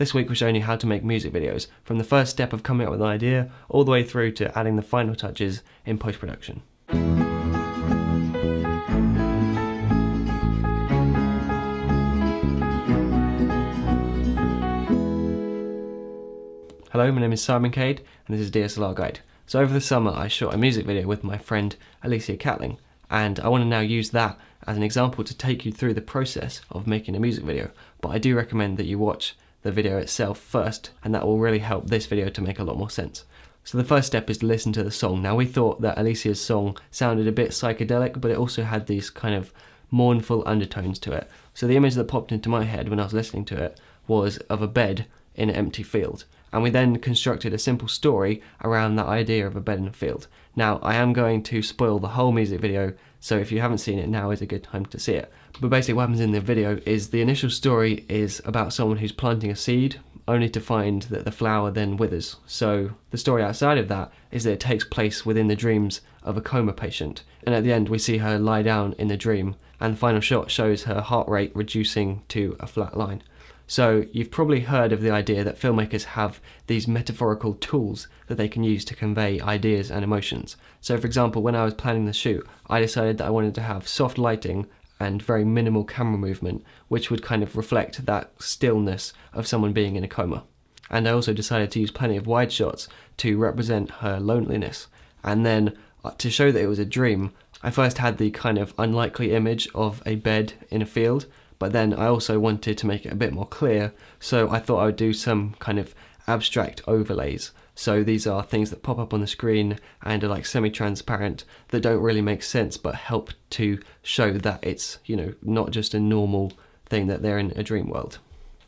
This week we're showing you how to make music videos, from the first step of coming up with an idea, all the way through to adding the final touches in post-production. Hello, my name is Simon Cade, and this is DSLR Guide. So over the summer I shot a music video with my friend Alicia Catling, and I want to now use that as an example to take you through the process of making a music video. But I do recommend that you watch the video itself first, and that will really help this video to make a lot more sense. So the first step is to listen to the song. Now we thought that Alicia's song sounded a bit psychedelic, but it also had these kind of mournful undertones to it. So the image that popped into my head when I was listening to it was of a bed in an empty field. And we then constructed a simple story around that idea of a bed in a field. Now, I am going to spoil the whole music video, so if you haven't seen it, now is a good time to see it. But basically what happens in the video is the initial story is about someone who's planting a seed, only to find that the flower then withers. So the story outside of that is that it takes place within the dreams of a coma patient. And at the end we see her lie down in the dream, and the final shot shows her heart rate reducing to a flat line. So you've probably heard of the idea that filmmakers have these metaphorical tools that they can use to convey ideas and emotions. So for example, when I was planning the shoot, I decided that I wanted to have soft lighting and very minimal camera movement, which would kind of reflect that stillness of someone being in a coma. And I also decided to use plenty of wide shots to represent her loneliness. And then to show that it was a dream, I first had the kind of unlikely image of a bed in a field, but then I also wanted to make it a bit more clear, so I thought I would do some kind of abstract overlays. So these are things that pop up on the screen and are like semi-transparent, that don't really make sense but help to show that it's, not just a normal thing, that they're in a dream world.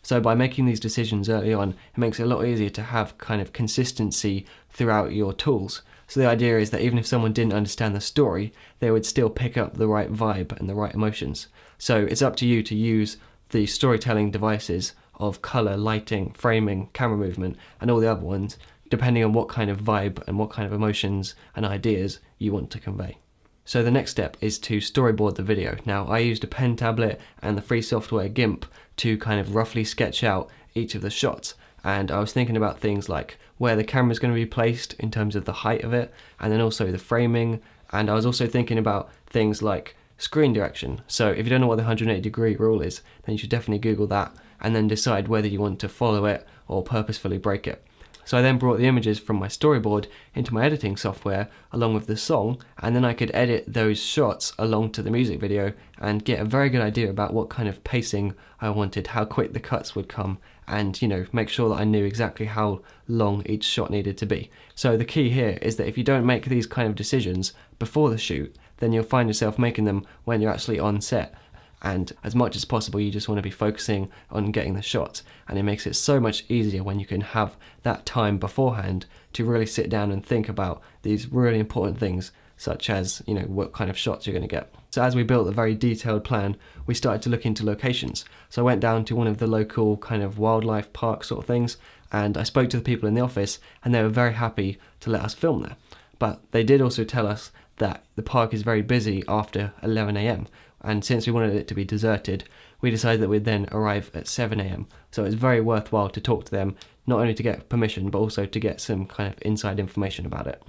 So by making these decisions early on, it makes it a lot easier to have kind of consistency throughout your tools. So the idea is that even if someone didn't understand the story, they would still pick up the right vibe and the right emotions. So it's up to you to use the storytelling devices of colour, lighting, framing, camera movement, and all the other ones, depending on what kind of vibe and what kind of emotions and ideas you want to convey. So the next step is to storyboard the video. Now I used a pen tablet and the free software GIMP to kind of roughly sketch out each of the shots. And I was thinking about things like where the camera is going to be placed in terms of the height of it, and then also the framing. And I was also thinking about things like screen direction. So if you don't know what the 180-degree rule is, then you should definitely Google that and then decide whether you want to follow it or purposefully break it. So I then brought the images from my storyboard into my editing software along with the song, and then I could edit those shots along to the music video and get a very good idea about what kind of pacing I wanted, how quick the cuts would come, and make sure that I knew exactly how long each shot needed to be. So the key here is that if you don't make these kind of decisions before the shoot, then you'll find yourself making them when you're actually on set. And as much as possible you just want to be focusing on getting the shots, and it makes it so much easier when you can have that time beforehand to really sit down and think about these really important things, such as what kind of shots you're going to get. So as we built a very detailed plan, we started to look into locations. So I went down to one of the local kind of wildlife park sort of things, and I spoke to the people in the office, and they were very happy to let us film there. But they did also tell us that the park is very busy after 11 AM, and since we wanted it to be deserted, we decided that we'd then arrive at 7 AM. So it's very worthwhile to talk to them, not only to get permission, but also to get some kind of inside information about it.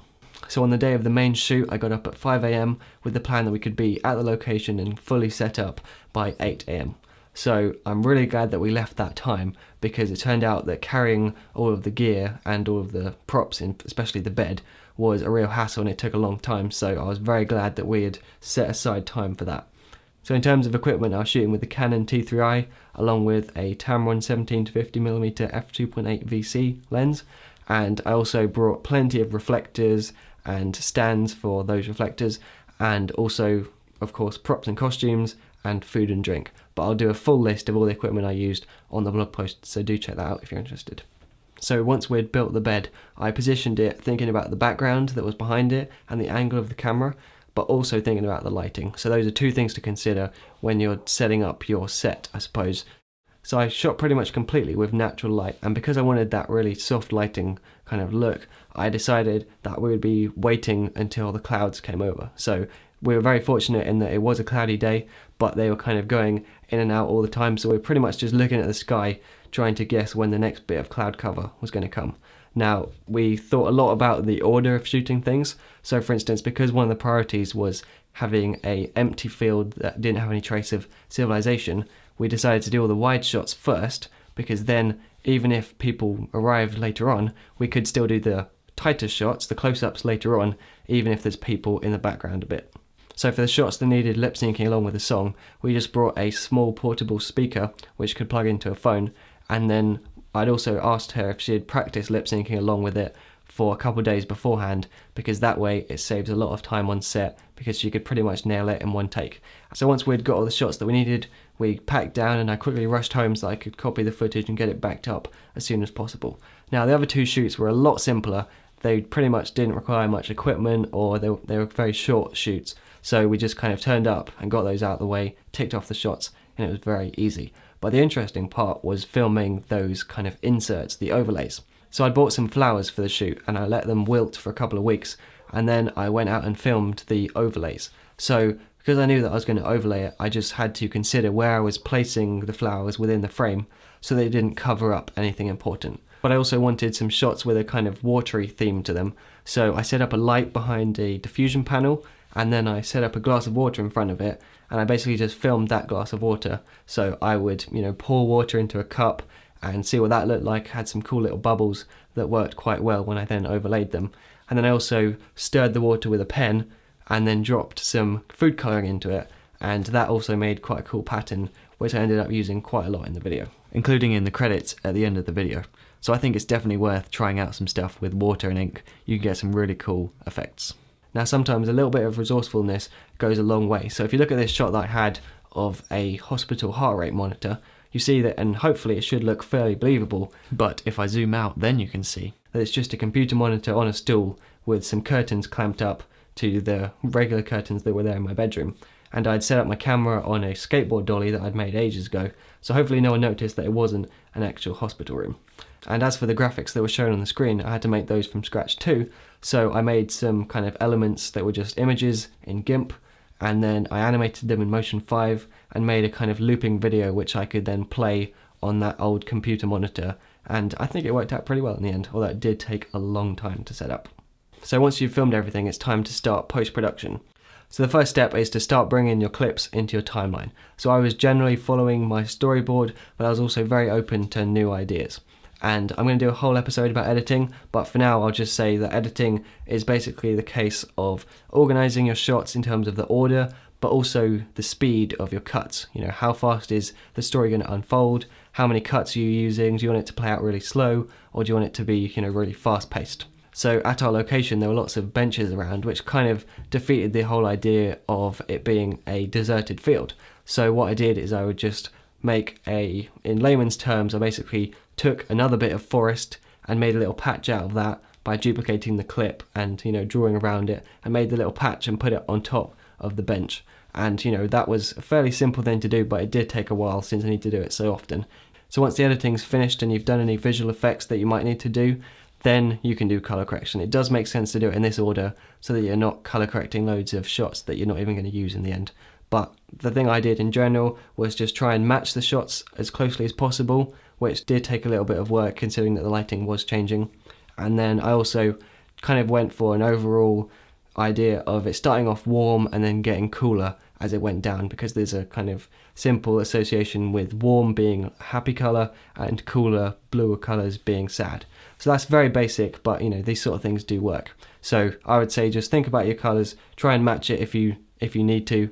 So on the day of the main shoot, I got up at 5 AM with the plan that we could be at the location and fully set up by 8 AM. So I'm really glad that we left that time, because it turned out that carrying all of the gear and all of the props, especially the bed, was a real hassle and it took a long time. So I was very glad that we had set aside time for that. So in terms of equipment, I was shooting with the Canon T3i along with a Tamron 17-50mm f2.8 VC lens, and I also brought plenty of reflectors and stands for those reflectors, and also of course props and costumes and food and drink. But I'll do a full list of all the equipment I used on the blog post, so do check that out if you're interested. So once we'd built the bed, I positioned it thinking about the background that was behind it and the angle of the camera, but also thinking about the lighting. So those are two things to consider when you're setting up your set, I suppose. So I shot pretty much completely with natural light, and because I wanted that really soft lighting kind of look, I decided that we would be waiting until the clouds came over. So we were very fortunate in that it was a cloudy day, but they were kind of going in and out all the time, so we were pretty much just looking at the sky trying to guess when the next bit of cloud cover was going to come. Now, we thought a lot about the order of shooting things. So for instance, because one of the priorities was having an empty field that didn't have any trace of civilization, we decided to do all the wide shots first, because then even if people arrived later on, we could still do the tighter shots, the close-ups later on, even if there's people in the background a bit. So for the shots that needed lip syncing along with the song, we just brought a small portable speaker which could plug into a phone, and then I'd also asked her if she had practiced lip syncing along with it for a couple of days beforehand, because that way it saves a lot of time on set, because she could pretty much nail it in one take. So once we'd got all the shots that we needed, we packed down and I quickly rushed home so that I could copy the footage and get it backed up as soon as possible. Now the other two shoots were a lot simpler. They pretty much didn't require much equipment, or they were very short shoots. So we just kind of turned up and got those out of the way, ticked off the shots, and it was very easy. But the interesting part was filming those kind of inserts, the overlays. So I bought some flowers for the shoot and I let them wilt for a couple of weeks, and then I went out and filmed the overlays. So because I knew that I was going to overlay it, I just had to consider where I was placing the flowers within the frame so they didn't cover up anything important. But I also wanted some shots with a kind of watery theme to them. So I set up a light behind a diffusion panel, and then I set up a glass of water in front of it, and I basically just filmed that glass of water. So I would, pour water into a cup and see what that looked like. Had some cool little bubbles that worked quite well when I then overlaid them. And then I also stirred the water with a pen and then dropped some food colouring into it, and that also made quite a cool pattern, which I ended up using quite a lot in the video, including in the credits at the end of the video. So I think it's definitely worth trying out some stuff with water and ink. You can get some really cool effects. Now sometimes a little bit of resourcefulness goes a long way. So if you look at this shot that I had of a hospital heart rate monitor, you see that, and hopefully it should look fairly believable, but if I zoom out then you can see that it's just a computer monitor on a stool with some curtains clamped up to the regular curtains that were there in my bedroom. And I'd set up my camera on a skateboard dolly that I'd made ages ago, so hopefully no one noticed that it wasn't an actual hospital room. And as for the graphics that were shown on the screen, I had to make those from scratch too, so I made some kind of elements that were just images in GIMP, and then I animated them in Motion 5 and made a kind of looping video which I could then play on that old computer monitor, and I think it worked out pretty well in the end, although it did take a long time to set up. So once you've filmed everything, it's time to start post-production. So the first step is to start bringing your clips into your timeline. So I was generally following my storyboard, but I was also very open to new ideas. And I'm going to do a whole episode about editing, but for now I'll just say that editing is basically the case of organising your shots in terms of the order, but also the speed of your cuts. How fast is the story going to unfold? How many cuts are you using? Do you want it to play out really slow, or do you want it to be, really fast-paced? So at our location there were lots of benches around, which kind of defeated the whole idea of it being a deserted field. So what I did is I would just make in layman's terms, I basically took another bit of forest and made a little patch out of that by duplicating the clip and drawing around it, and made the little patch and put it on top of the bench. And that was a fairly simple thing to do, but it did take a while since I need to do it so often. So once the editing's finished and you've done any visual effects that you might need to do, then you can do color correction. It does make sense to do it in this order so that you're not color correcting loads of shots that you're not even going to use in the end. But the thing I did in general was just try and match the shots as closely as possible, which did take a little bit of work considering that the lighting was changing. And then I also kind of went for an overall idea of it starting off warm and then getting cooler as it went down, because there's a kind of simple association with warm being happy color and cooler, bluer colors being sad. So that's very basic, but these sort of things do work. So I would say just think about your colors, try and match it if you need to.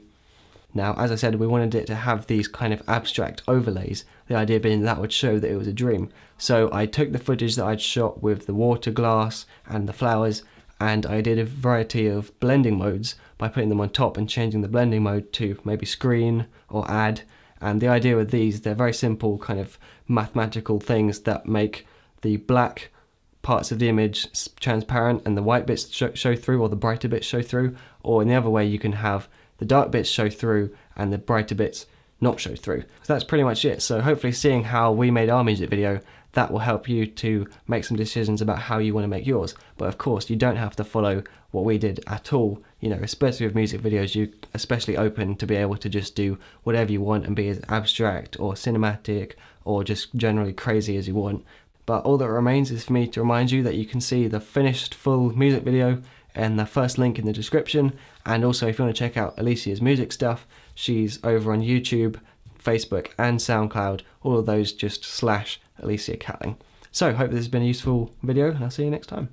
Now, as I said, we wanted it to have these kind of abstract overlays, the idea being that would show that it was a dream. So I took the footage that I'd shot with the water glass and the flowers, and I did a variety of blending modes by putting them on top and changing the blending mode to maybe screen or add. And the idea with these, they're very simple kind of mathematical things that make the black parts of the image transparent and the white bits show through, or the brighter bits show through, or in the other way you can have the dark bits show through and the brighter bits not show through. So that's pretty much it. So hopefully seeing how we made our music video, that will help you to make some decisions about how you want to make yours. But of course you don't have to follow what we did at all. you know, especially with music videos, you're especially open to be able to just do whatever you want and be as abstract or cinematic or just generally crazy as you want. But all that remains is for me to remind you that you can see the finished full music video in the first link in the description. And also, if you want to check out Alicia's music stuff, she's over on YouTube, Facebook and SoundCloud. All of those just / Alicia Catling. So hope this has been a useful video, and I'll see you next time.